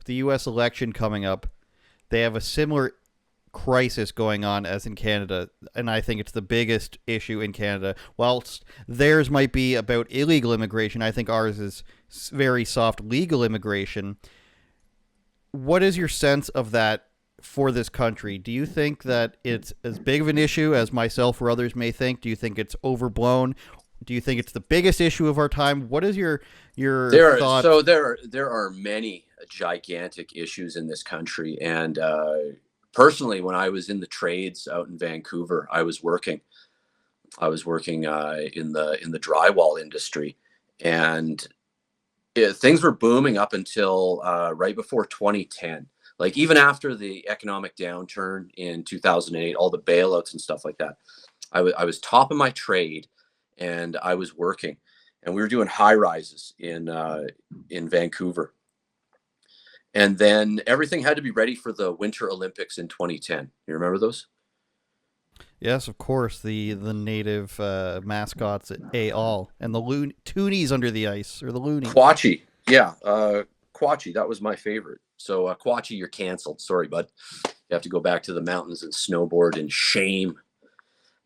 the U.S. election coming up, they have a similar crisis going on as in Canada, and I think it's the biggest issue in Canada. Whilst theirs might be about illegal immigration, I think ours is very soft legal immigration. What is your sense of that for this country? Do you think that it's as big of an issue as myself or others may think? Do you think it's overblown? Do you think it's the biggest issue of our time? What is your thought? There are many gigantic issues in this country, and personally, when I was in the trades out in Vancouver, I was working in the drywall industry, and things were booming up until right before 2010. Like even after the economic downturn in 2008, all the bailouts and stuff like that, I was top of my trade, and I was working, and we were doing high rises in Vancouver, and then everything had to be ready for the Winter Olympics in 2010. You remember those? Yes, of course, the native mascots at all, and the toonies under the ice, or the loonies. Quachi, yeah, Quachi. That was my favorite. So Quachi, you're canceled. Sorry, bud. You have to go back to the mountains and snowboard in shame.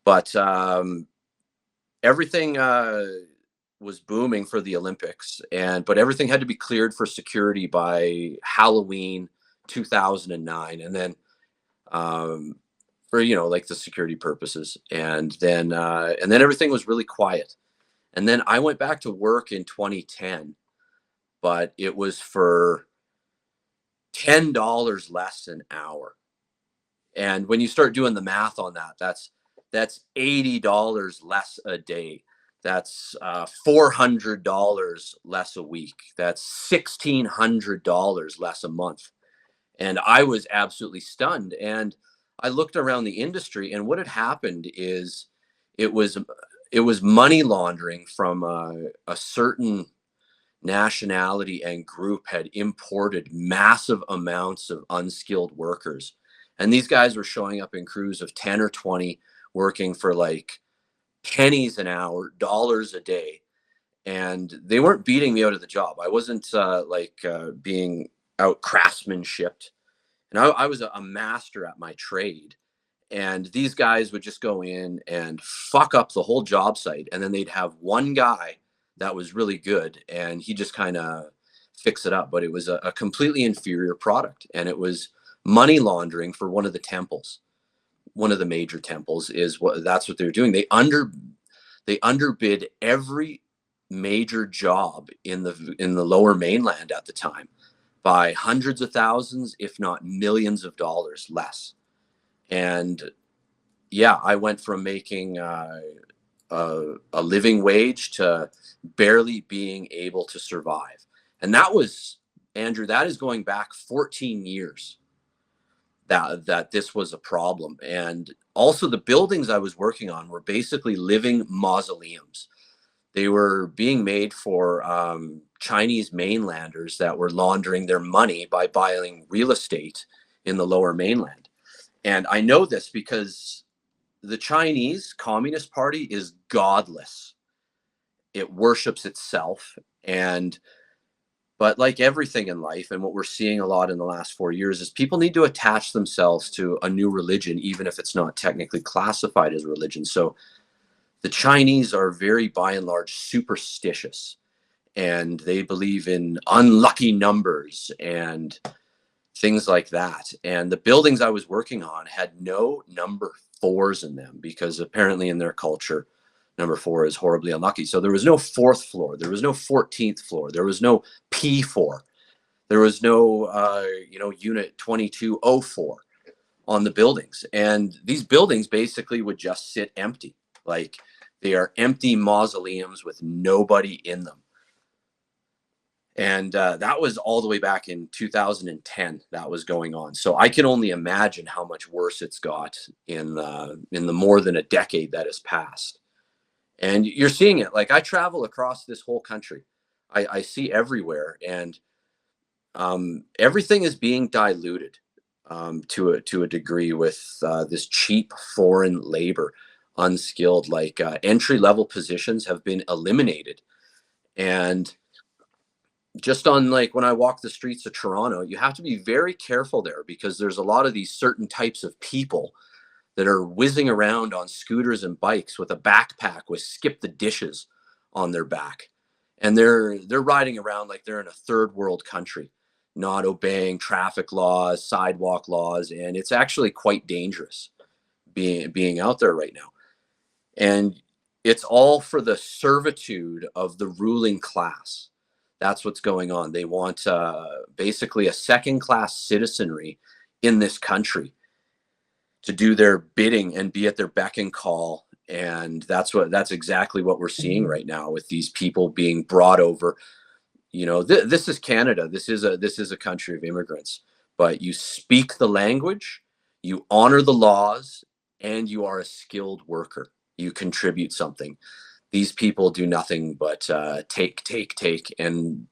But everything was booming for the Olympics, but everything had to be cleared for security by Halloween 2009, and then for like the security purposes, and then everything was really quiet. And then I went back to work in 2010, but it was for $10 less an hour. And when you start doing the math on that, that's $80 less a day. That's $400 less a week. That's $1,600 less a month. And I was absolutely stunned. And I looked around the industry, and what had happened is it was money laundering from a certain nationality and group had imported massive amounts of unskilled workers. And these guys were showing up in crews of 10 or 20, working for like pennies an hour, dollars a day. And they weren't beating me out of the job. I wasn't being out craftsmanshiped. And I was a master at my trade. And these guys would just go in and fuck up the whole job site. And then they'd have one guy that was really good, and he just kind of fix it up. But it was a completely inferior product. And it was money laundering for one of the temples. One of the major temples that's what they were doing. They underbid every major job in the lower mainland at the time by hundreds of thousands, if not millions of dollars less. And yeah, I went from making a living wage to barely being able to survive. And that was, Andrew, that is going back 14 years that this was a problem. And also the buildings I was working on were basically living mausoleums. They were being made for Chinese mainlanders that were laundering their money by buying real estate in the lower mainland. And I know this because the Chinese Communist Party is godless. It worships itself. But like everything in life, and what we're seeing a lot in the last 4 years, is people need to attach themselves to a new religion, even if it's not technically classified as religion. So the Chinese are very, by and large, superstitious, and they believe in unlucky numbers and things like that. And the buildings I was working on had no number fours in them, because apparently in their culture, number 4 is horribly unlucky. So there was no 4th floor. There was no 14th floor. There was no P4. There was no, unit 2204 on the buildings. And these buildings basically would just sit empty. Like, they are empty mausoleums with nobody in them. And that was all the way back in 2010 that was going on. So I can only imagine how much worse it's got in the more than a decade that has passed. And you're seeing it. Like, I travel across this whole country. I see everywhere. And everything is being diluted to a degree with this cheap foreign labor, unskilled. Like entry-level positions have been eliminated. And just on like when I walk the streets of Toronto, you have to be very careful there because there's a lot of these certain types of people that are whizzing around on scooters and bikes with a backpack with skip the dishes on their back. And they're riding around like they're in a third world country, not obeying traffic laws, sidewalk laws, and it's actually quite dangerous being out there right now. And it's all for the servitude of the ruling class. That's what's going on. They want basically a second class citizenry in this country to do their bidding and be at their beck and call. And that's exactly what we're seeing right now with these people being brought over. You know, this is Canada. This is a country of immigrants. But you speak the language, you honor the laws, and you are a skilled worker. You contribute something. These people do nothing but take, and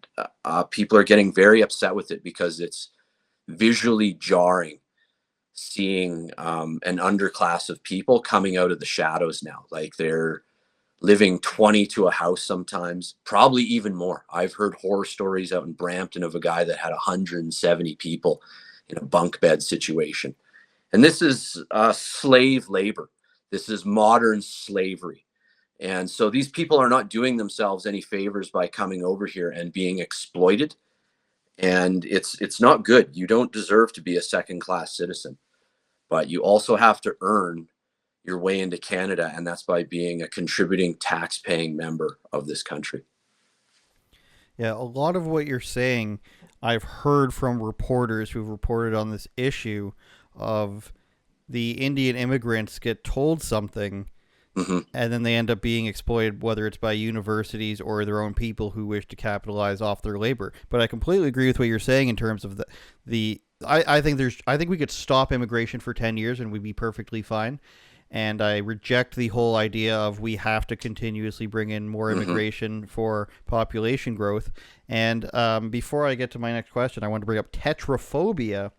people are getting very upset with it because it's visually jarring seeing an underclass of people coming out of the shadows now. Like they're living 20 to a house sometimes, probably even more. I've heard horror stories out in Brampton of a guy that had 170 people in a bunk bed situation. And this is slave labor. This is modern slavery. And so these people are not doing themselves any favors by coming over here and being exploited. And it's not good. You don't deserve to be a second class citizen, but you also have to earn your way into Canada, and that's by being a contributing tax-paying member of this country. Yeah, a lot of what you're saying, I've heard from reporters who've reported on this issue of the Indian immigrants get told something, and then they end up being exploited, whether it's by universities or their own people who wish to capitalize off their labor. But I completely agree with what you're saying in terms of I think we could stop immigration for 10 years and we'd be perfectly fine. And I reject the whole idea of we have to continuously bring in more immigration for population growth. And before I get to my next question, I want to bring up tetraphobia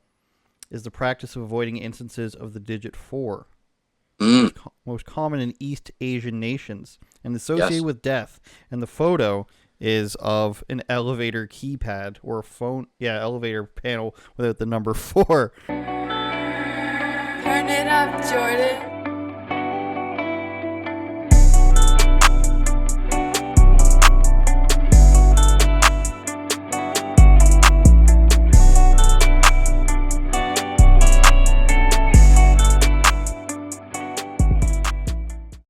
is the practice of avoiding instances of the digit 4. Most common in East Asian nations and associated with death. And the photo is of an elevator keypad or a phone, elevator panel without the number 4. Turn it up, Jordan.